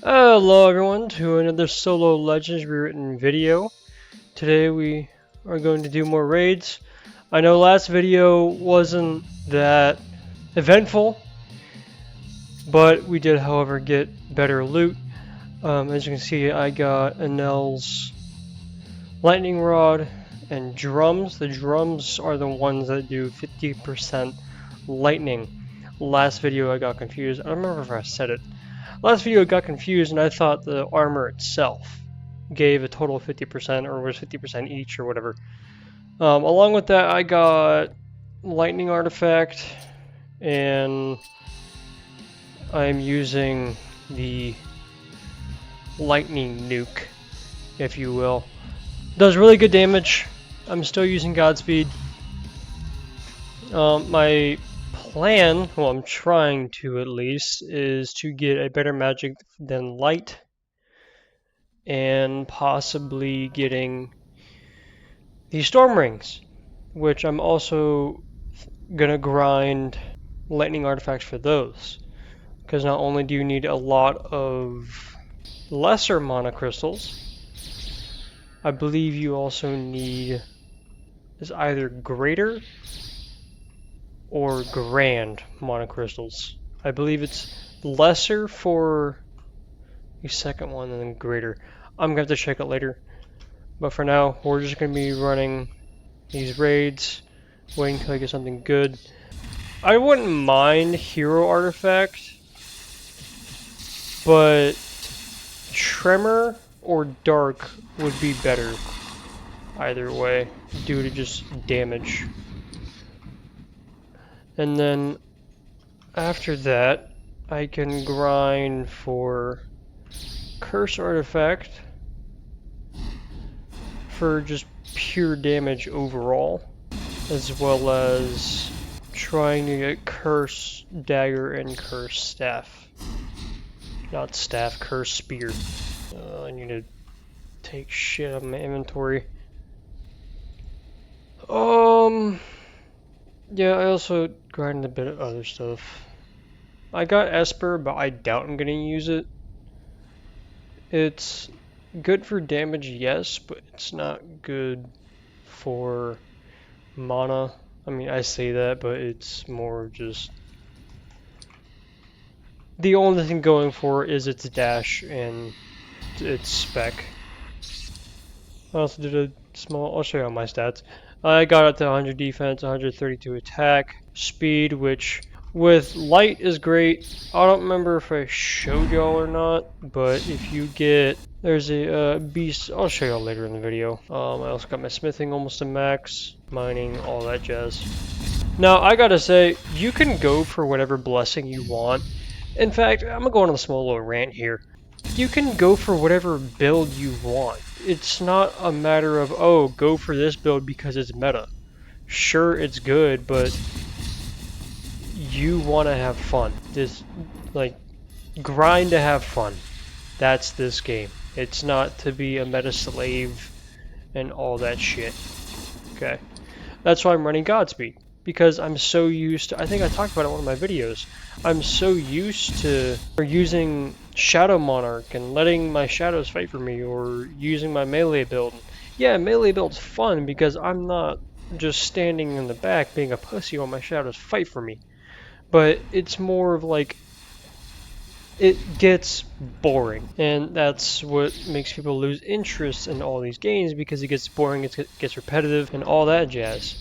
Hello everyone to another solo Legends rewritten video. Today we are going to do more raids. I know last video wasn't that eventful, but we did however get better loot. As you can see, I got Anel's lightning rod and drums. The drums are the ones that do 50% lightning. Last video I got confused. I don't remember if I said it. Last video I got confused and I thought the armor itself gave a total of 50% or was 50% each or whatever. Along with that I got lightning artifact and I'm using the lightning nuke, if you will. Does really good damage. I'm still using Godspeed. My plan, well I'm trying to at least, is to get a better magic than light and possibly getting the storm rings, which I'm also gonna grind lightning artifacts for those, because not only do you need a lot of lesser mana crystals, I believe you also need is either greater or grand mana crystals. I believe it's lesser for the second one and then greater. I'm gonna have to check it later. But for now, we're just going to be running these raids, waiting until I get something good. I wouldn't mind Hero Artifact, but Tremor or Dark would be better either way, due to just damage. And then after that, I can grind for Curse Artifact for just pure damage overall, as well as trying to get Curse Dagger and Curse Staff. Not Staff, Curse Spear. I need to take shit out of my inventory. Yeah, I also grinded a bit of other stuff. I got Esper, but I doubt I'm gonna use it. It's good for damage, yes, but it's not good for mana. I mean, I say that, but it's more just... The only thing going for is its dash and its spec. I also did a small... I'll show you all my stats. I got up to 100 defense, 132 attack, speed, which with light is great. I don't remember if I showed y'all or not, but if you get... There's a beast, I'll show y'all later in the video. I also got my smithing almost to max, mining, all that jazz. Now, I gotta say, you can go for whatever blessing you want. In fact, I'm gonna go on a small little rant here. You can go for whatever build you want. It's not a matter of, oh, go for this build because it's meta. Sure, it's good, but you want to have fun. This, like, grind to have fun. That's this game. It's not to be a meta slave and all that shit. Okay? That's why I'm running Godspeed. Because I'm so used to, I think I talked about it in one of my videos, I'm so used to using Shadow Monarch and letting my shadows fight for me, or using my melee build. Yeah, melee build's fun because I'm not just standing in the back being a pussy while my shadows fight for me. But it's more of like, it gets boring, and that's what makes people lose interest in all these games, because it gets boring, it gets repetitive, and all that jazz.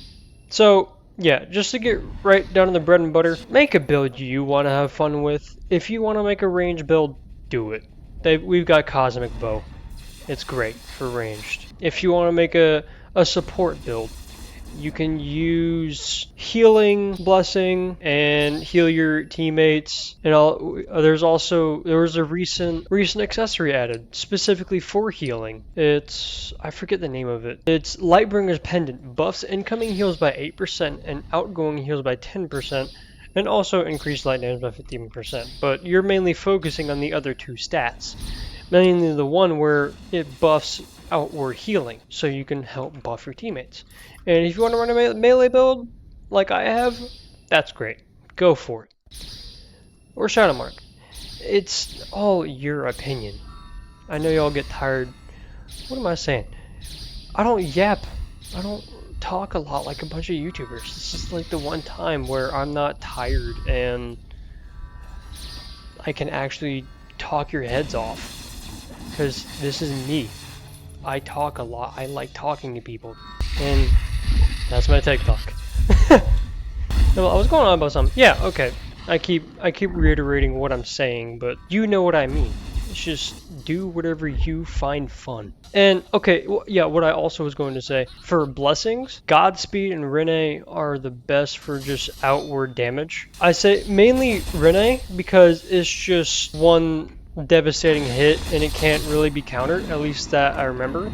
So, yeah, just to get right down to the bread and butter, make a build you want to have fun with. If you want to make a range build, do it. We've got Cosmic Bow. It's great for ranged. If you want to make a support build, you can use healing, blessing, and heal your teammates. And there was a recent accessory added specifically for healing. It's, I forget the name of it. It's Lightbringer's Pendant. Buffs incoming heals by 8% and outgoing heals by 10%, and also increased light damage by 15%. But you're mainly focusing on the other two stats. Mainly the one where it buffs outward healing, so you can help buff your teammates. And if you want to run a melee build, like I have, that's great. Go for it. Or Shadow Mark. it's all your opinion. I know y'all get tired. What am I saying? I don't yap. I don't talk a lot like a bunch of YouTubers. This is like the one time where I'm not tired and I can actually talk your heads off. Because this is me. I talk a lot. I like talking to people. And that's my TikTok. No, I was going on about something. Yeah, okay. I keep reiterating what I'm saying, but you know what I mean. It's just do whatever you find fun. And okay, yeah, what I also was going to say, for blessings, Godspeed and Rene are the best for just outward damage. I say mainly Rene because it's just one devastating hit and it can't really be countered, at least that I remember.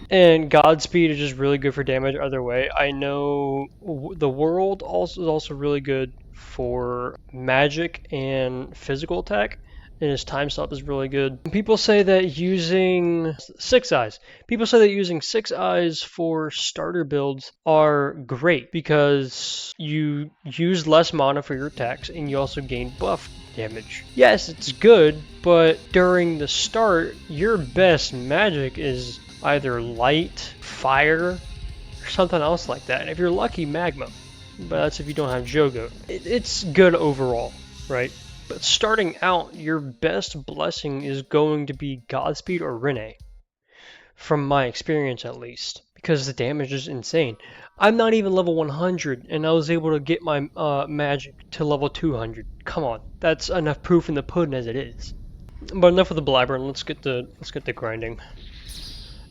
And Godspeed is just really good for damage either way. I know the world also is also really good for magic and physical attack, and his time stop is really good. People say that using Six Eyes. People say that using Six Eyes for starter builds are great because you use less mana for your attacks and you also gain buff damage. Yes, it's good, but during the start, your best magic is either light, fire, or something else like that. And if you're lucky, magma. But that's if you don't have Jogo. It's good overall, right? But starting out, your best blessing is going to be Godspeed or Rene. From my experience, at least. Because the damage is insane. I'm not even level 100, and I was able to get my magic to level 200. Come on, that's enough proof in the pudding as it is. But enough of the blabbering. Let's get the grinding.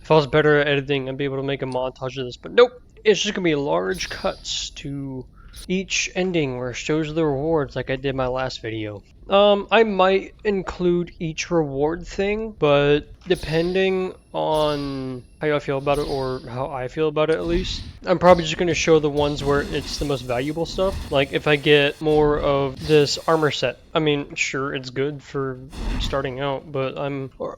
If I was better at editing, I'd be able to make a montage of this, but nope. It's just gonna be large cuts to each ending where it shows the rewards like I did my last video. I might include each reward thing, but depending on how y'all feel about it, or how I feel about it at least, I'm probably just going to show the ones where it's the most valuable stuff. Like if I get more of this armor set, I mean, sure, it's good for starting out, but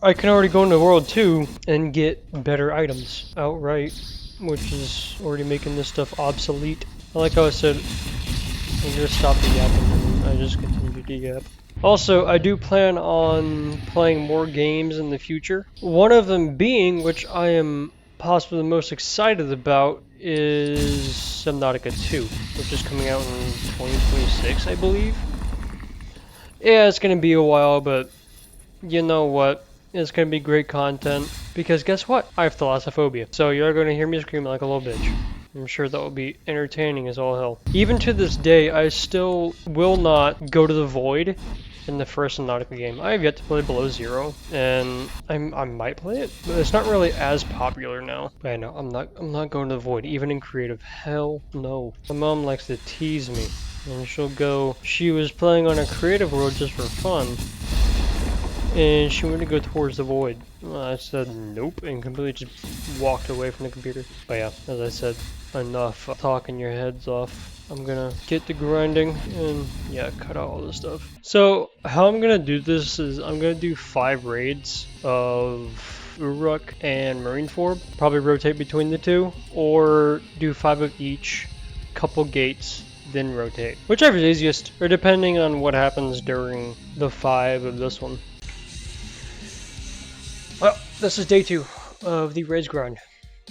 I can already go into World 2 and get better items outright, which is already making this stuff obsolete. Like how I said, I'm gonna stop the yapping, and I just continue to yap. Also, I do plan on playing more games in the future. One of them being, which I am possibly the most excited about, is Subnautica 2, which is coming out in 2026, I believe. Yeah, it's gonna be a while, but you know what? It's gonna be great content, because guess what? I have thalassophobia, so you're gonna hear me scream like a little bitch. I'm sure that will be entertaining as all hell. Even to this day, I still will not go to the void in the first Subnautica game. I have yet to play Below Zero, and I might play it, but it's not really as popular now. But I know I'm not going to the void, even in creative. Hell no. My mom likes to tease me, and she was playing on a creative world just for fun, and she wanted to go towards the void. I said nope, and completely just walked away from the computer. But yeah, as I said, enough talking your heads off. I'm gonna get the grinding and yeah, cut out all this stuff. So how I'm gonna do this is I'm gonna do 5 raids of Uruk and Marineford. Probably rotate between the two, or do 5 of each, couple gates, then rotate. Whichever is easiest, or depending on what happens during the 5 of this one. Well, this is day 2 of the raids grind,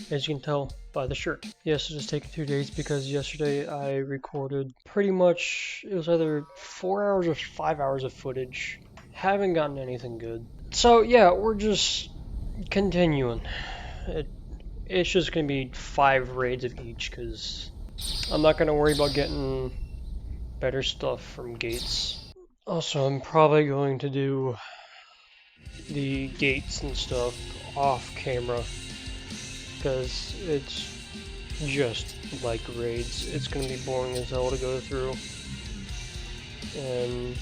as you can tell by the shirt. Yes, it has taken 2 days because yesterday I recorded pretty much, it was either 4 hours or 5 hours of footage. Haven't gotten anything good. So yeah, we're just continuing. It's just going to be 5 raids of each because I'm not going to worry about getting better stuff from gates. Also, I'm probably going to do the gates and stuff off camera because it's just like raids. It's gonna be boring as hell to go through, and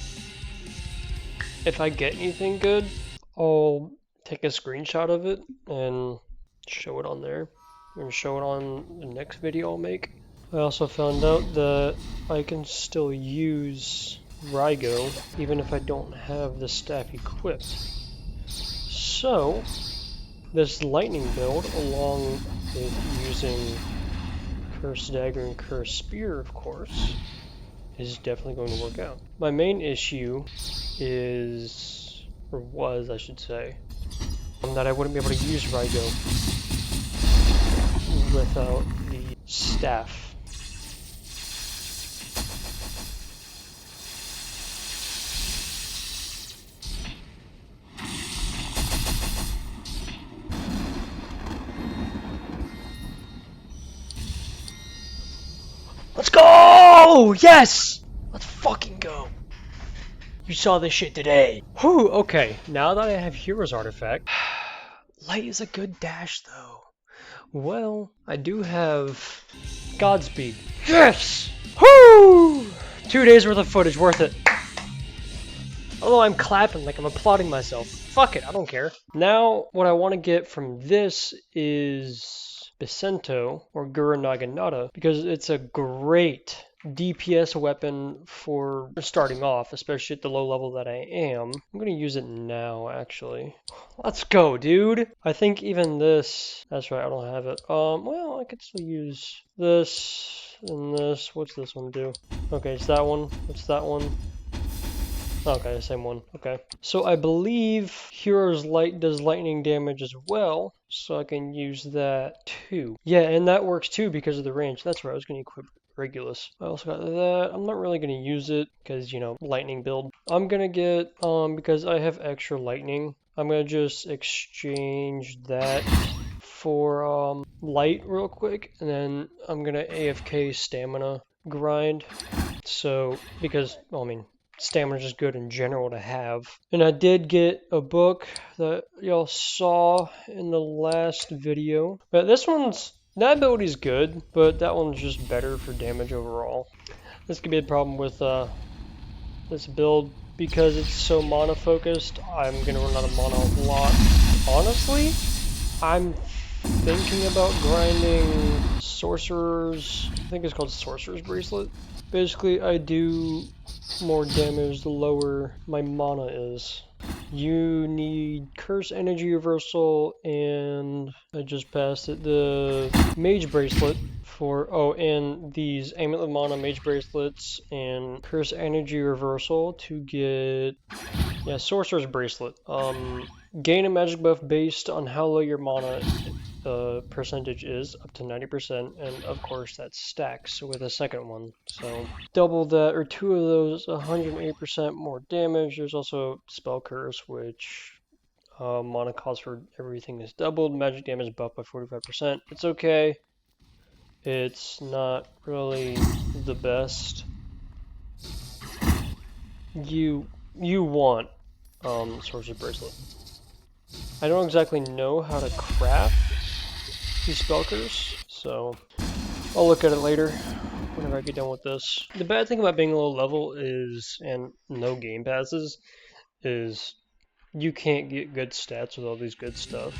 if I get anything good, I'll take a screenshot of it and show it on there, and show it on the next video I'll make. I also found out that I can still use Rygo even if I don't have the staff equipped. So, this lightning build, along with using Cursed Dagger and Cursed Spear, of course, is definitely going to work out. My main issue is or was, I should say, that I wouldn't be able to use Rygo without the staff. Let's go! Yes! Let's fucking go. You saw this shit today. Whew, okay. Now that I have Hero's Artifact, light is a good dash though. Well, I do have Godspeed. Yes! Whoo! 2 days worth of footage, worth it. Although I'm clapping like I'm applauding myself. Fuck it, I don't care. Now, what I want to get from this is Bicento or Gurren Naginata, because it's a great DPS weapon for starting off, especially at the low level that I am. I'm going to use it now, actually. Let's go, dude! I think even this... That's right, I don't have it. Well, I could still use this and this. What's this one do? Okay, it's that one. What's that one? Okay, the same one. Okay. So I believe Hero's Light does lightning damage as well, so I can use that too. Yeah, and that works too because of the range. That's right, I was going to equip Regulus. I also got that. I'm not really going to use it because, you know, lightning build. I'm going to get, because I have extra lightning, I'm going to just exchange that for light real quick, and then I'm going to AFK stamina grind. So, because, well, I mean, stamina is just good in general to have. And I did get a book that y'all saw in the last video. But this one's, that ability's good, but that one's just better for damage overall. This could be a problem with this build because it's so mana focused. I'm gonna run out of mana a lot. Honestly, I'm thinking about grinding Sorcerer's, I think it's called Sorcerer's Bracelet. Basically, I do more damage the lower my mana is. You need Curse Energy Reversal, and I just passed it, the Mage Bracelet for, oh, and these Amulet of Mana Mage Bracelets and Curse Energy Reversal to get, yeah, Sorcerer's Bracelet. Gain a magic buff based on how low your mana percentage is, up to 90%, and of course that stacks with a second one. So double that, or two of those, 108% more damage. There's also Spell Curse, which mana cost for everything is doubled. Magic damage buffed by 45%. It's okay. It's not really the best. You want Sorcerer's Bracelet. I don't exactly know how to craft these spellcurs, so I'll look at it later whenever I get done with this. The bad thing about being low level is, and no game passes, is you can't get good stats with all these good stuff.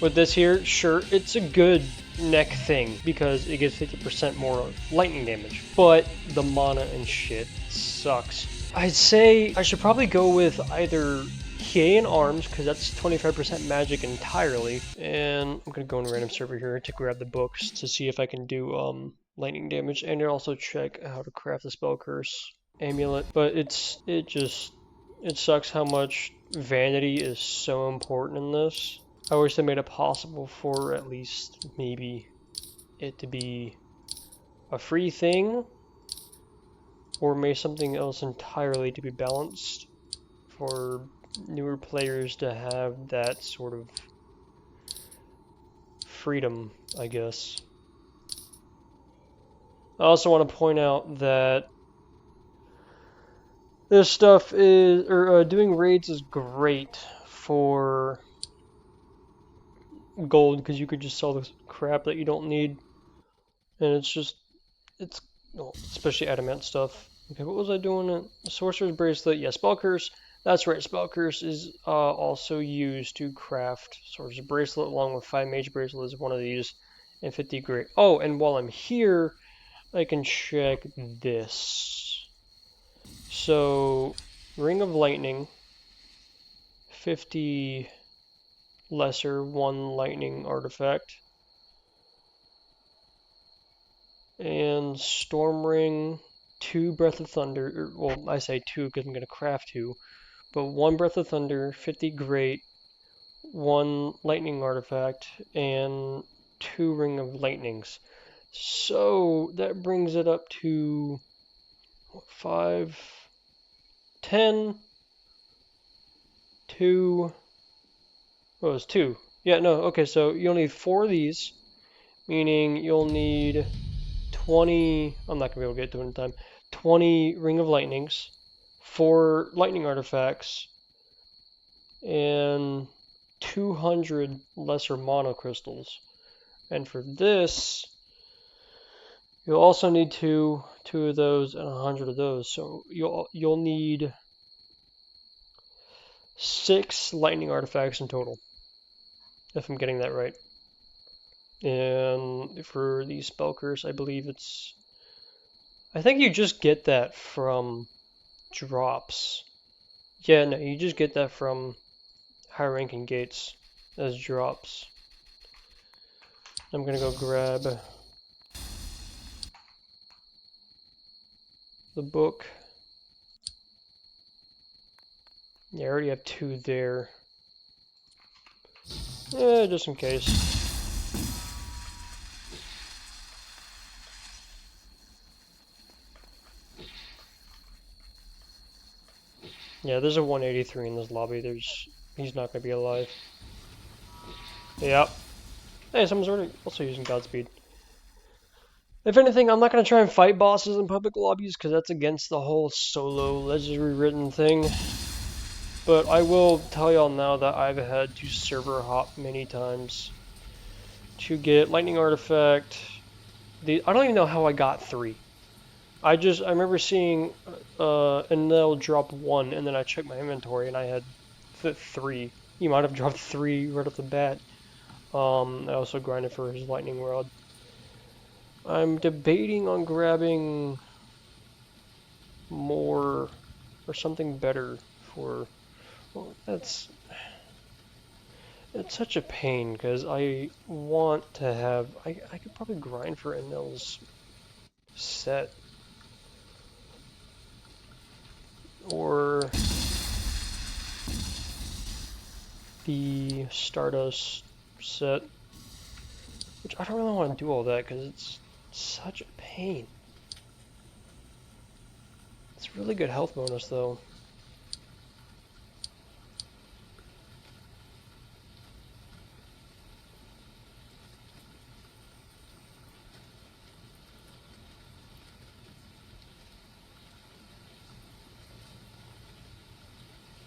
With this here, sure, it's a good neck thing because it gives 50% more lightning damage, but the mana and shit sucks. I'd say I should probably go with either Hiean Arms, because that's 25% magic entirely, and I'm going to go in a random server here to grab the books to see if I can do lightning damage, and also check how to craft the Spell Curse Amulet, but it sucks how much vanity is so important in this. I wish they made it possible for at least maybe it to be a free thing, or maybe something else entirely to be balanced for newer players to have that sort of freedom, I guess. I also want to point out that this stuff is, or doing raids is great for gold because you could just sell this crap that you don't need, and it's well, especially adamant stuff. Okay, what was I doing? Sorcerer's Bracelet, yeah, Spell Curse. That's right, Spell Curse is also used to craft Sorcerer's Bracelet along with 5 Mage Bracelets, one of these, and 50 Great. Oh, and while I'm here, I can check this. So, Ring of Lightning, 50 lesser, 1 lightning artifact. And Storm Ring, 2 Breath of Thunder, well, I say 2 because I'm going to craft 2, but 1 Breath of Thunder, 50 Great, 1 Lightning Artifact, and 2 Ring of Lightnings. So that brings it up to 5, 10, 2. What was 2? Yeah, no, okay, so you'll need 4 of these, meaning you'll need 20. I'm not going to be able to get to it in time. 20 Ring of Lightnings, 4 Lightning Artifacts, and 200 Lesser Mono Crystals. And for this, you'll also need two of those and 100 of those. So you'll need 6 Lightning Artifacts in total, if I'm getting that right. And for the Spell Curse, I believe I think you just get that from drops. Yeah, no, you just get that from high ranking gates as drops. I'm gonna go grab the book. Yeah, I already have 2 there. Just in case. Yeah, there's a 183 in this lobby. He's not gonna be alive. Yep. Hey, someone's already also using Godspeed. If anything, I'm not gonna try and fight bosses in public lobbies because that's against the whole solo legendary written thing. But I will tell y'all now that I've had to server hop many times to get Lightning Artifact. I don't even know how I got 3. I remember seeing Enel drop 1, and then I checked my inventory and I had 3. He might have dropped 3 right off the bat. I also grinded for his lightning rod. I'm debating on grabbing more or something better for. Well, it's such a pain because I want to have. I could probably grind for Enel's set. Or the Stardust set, which I don't really want to do all that because it's such a pain. It's really good health bonus though.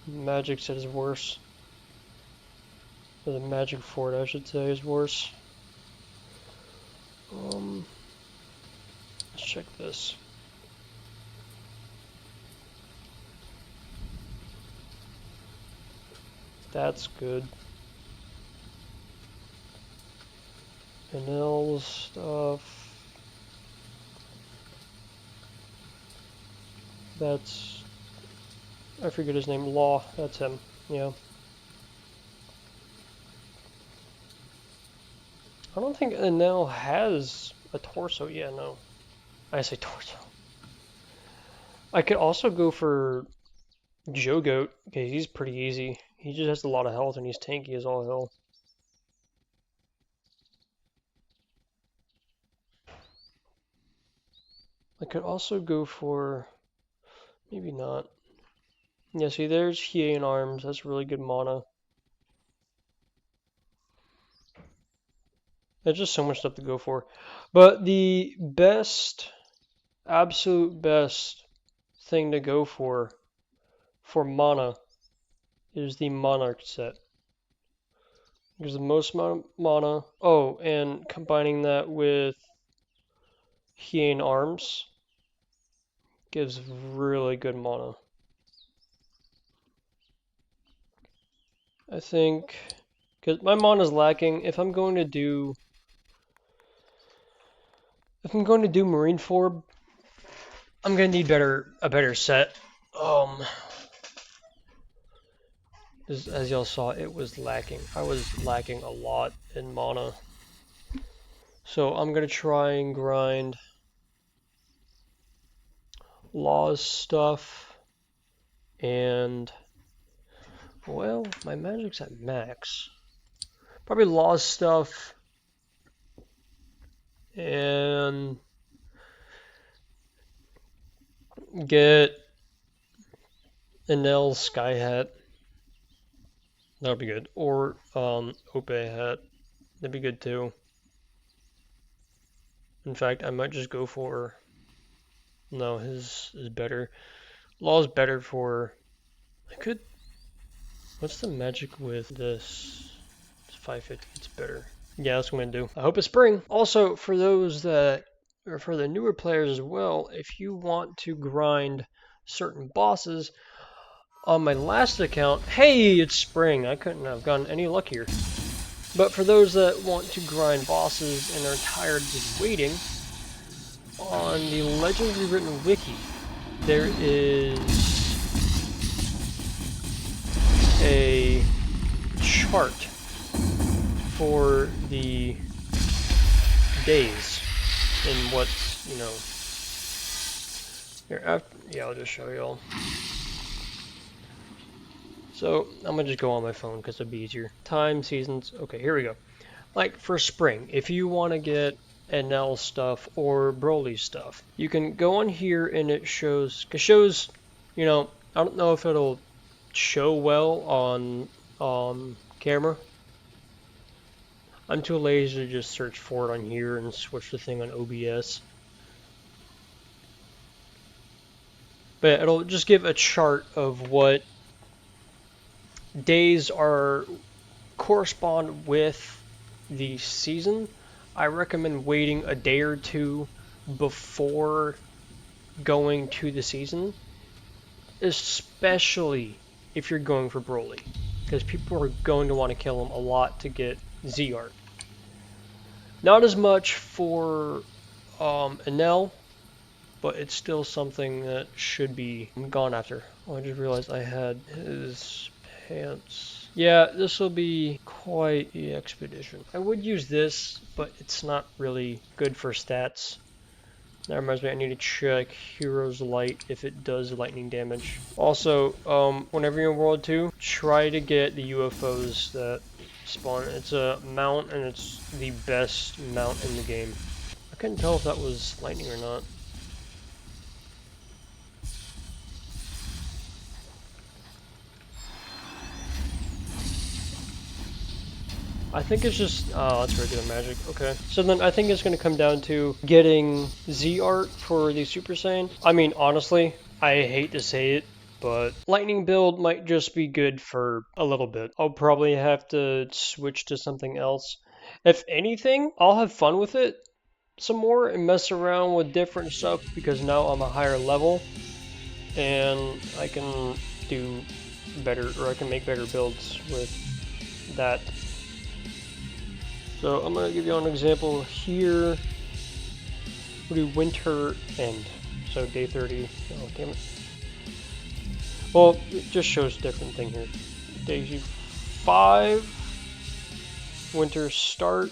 Magic set is worse. Or the Magic Fort, I should say, is worse. Let's check this. That's good. Enel's stuff. That's... I forget his name. Law. That's him. Yeah. I don't think Enel has a torso. Yeah, no. I say torso. I could also go for Jogoat. Okay, he's pretty easy. He just has a lot of health and he's tanky as all hell. I could also go for... maybe not. Yeah, see, there's Hiein Arms. That's really good mana. There's just so much stuff to go for. But the best, absolute best thing to go for mana is the Monarch set. Because the most mana... oh, and combining that with Hiein Arms gives really good mana. I think... because my mana's lacking. If I'm going to do Marineford, I'm gonna need a better set. As y'all saw, it was lacking. I was lacking a lot in mana. So I'm gonna try and grind Law's stuff and Well, my magic's at max. Probably lost stuff. And get an L Sky Hat. That'll be good. Or Ope Hat. That'd be good too. In fact, I might just go for... No, his is better. Law's better for... I could... What's the magic with this? It's 550. It's better. Yeah, that's what I'm gonna do. I hope it's spring. Also, for those that... Or for the newer players as well, if you want to grind certain bosses... On my last account... Hey, it's spring! I couldn't have gotten any luckier. But for those that want to grind bosses and are tired of waiting... On the Legends Rewritten Wiki, there is a chart for the days and what's, you know, here, yeah, I'll just show y'all. So, I'm gonna just go on my phone because it'll be easier. Time, seasons, okay, here we go. Like, for spring, if you want to get NL stuff or Broly stuff, you can go on here and it shows, you know, I don't know if it'll show well on camera. I'm too lazy to just search for it on here and switch the thing on OBS. But it'll just give a chart of what days are correspond with the season. I recommend waiting a day or two before going to the season, especially if you're going for Broly, because people are going to want to kill him a lot to get Z art. Not as much for Enel, but it's still something that should be gone after. Oh, I just realized I had his pants. Yeah, this will be quite the expedition. I would use this, but it's not really good for stats. That reminds me, I need to check Hero's Light if it does lightning damage. Also, whenever you're in World 2, try to get the UFOs that spawn. It's a mount, and it's the best mount in the game. I couldn't tell if that was lightning or not. I think it's just, oh, that's regular magic, okay. So then I think it's going to come down to getting Z art for the Super Saiyan. I mean, honestly, I hate to say it, but lightning build might just be good for a little bit. I'll probably have to switch to something else. If anything, I'll have fun with it some more and mess around with different stuff because now I'm a higher level and I can do better, or I can make better builds with that. So I'm going to give you an example here. We'll do winter end. So day 30. Oh, damn it. Well, it just shows a different thing here. Day 5. Winter start.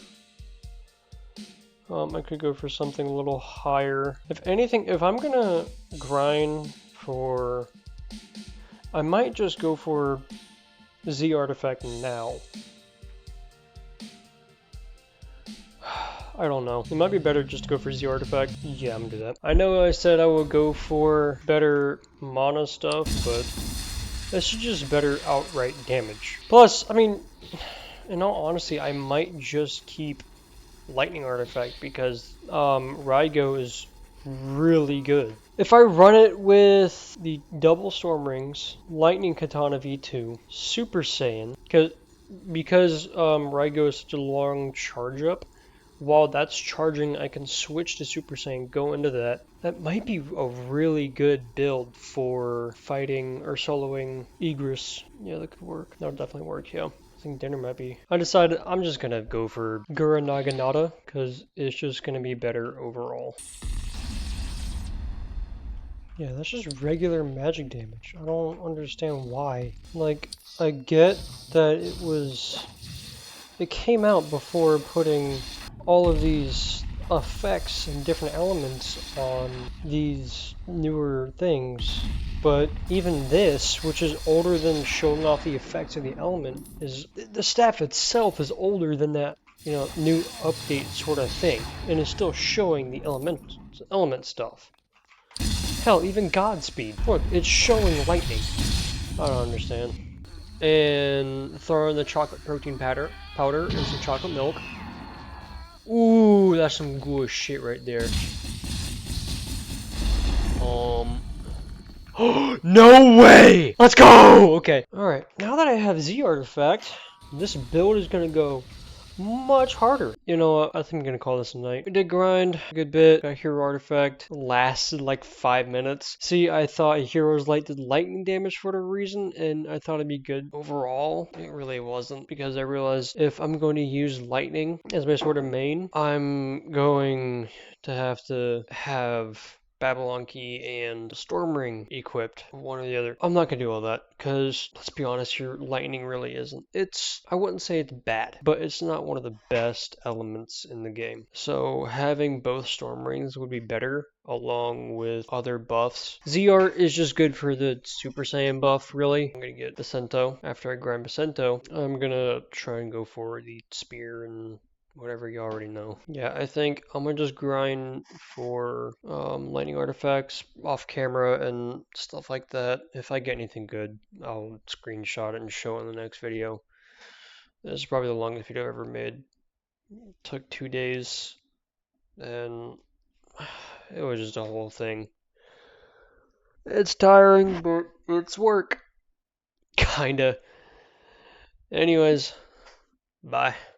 I could go for something a little higher. If anything, if I'm going to grind for... I might just go for Z artifact now. I don't know. It might be better just to go for Z artifact. Yeah, I'm gonna do that. I know I said I would go for better mana stuff, but this is just better outright damage. Plus, I mean, in all honesty, I might just keep lightning artifact because Raigo is really good. If I run it with the double storm rings, lightning katana v2, Super Saiyan, because Raigo is such a long charge up, while that's charging, I can switch to Super Saiyan, go into that. That might be a really good build for fighting or soloing Egress. Yeah, that could work. That would definitely work, yeah. I think dinner might be. I decided I'm just gonna go for Gurren Naginata, because it's just gonna be better overall. Yeah, that's just regular magic damage. I don't understand why. Like, I get that it came out before putting all of these effects and different elements on these newer things, But even this, which is older than showing off the effects of the element, is the staff itself is older than that, new update sort of thing, and is still showing the element stuff. Hell, even Godspeed. Look, it's showing lightning. I don't understand. And throw in the chocolate protein powder and some chocolate milk. Ooh, that's some good shit right there. No way! Let's go! Okay. Alright, now that I have Z artifact, this build is gonna go much harder. You know what? I think I'm gonna call this a night. We did grind a good bit. Got hero artifact. Lasted like 5 minutes. See, I thought Hero's Light did lightning damage for whatever reason, and I thought it'd be good overall. It really wasn't, because I realized if I'm going to use lightning as my sort of main, I'm going to have Babylon Key and Storm Ring equipped, one or the other. I'm not gonna do all that, because let's be honest here, lightning really isn't. I wouldn't say it's bad, but it's not one of the best elements in the game. So having both Storm Rings would be better, along with other buffs. ZR is just good for the Super Saiyan buff, really. I'm gonna get Basento. After I grind Basento, I'm gonna try and go for the spear and whatever you already know. Yeah, I think I'm gonna just grind for lightning artifacts off camera and stuff like that. If I get anything good, I'll screenshot it and show it in the next video. This is probably the longest video I've ever made. It took 2 days, and it was just a whole thing. It's tiring, but it's work. Kinda. Anyways, bye.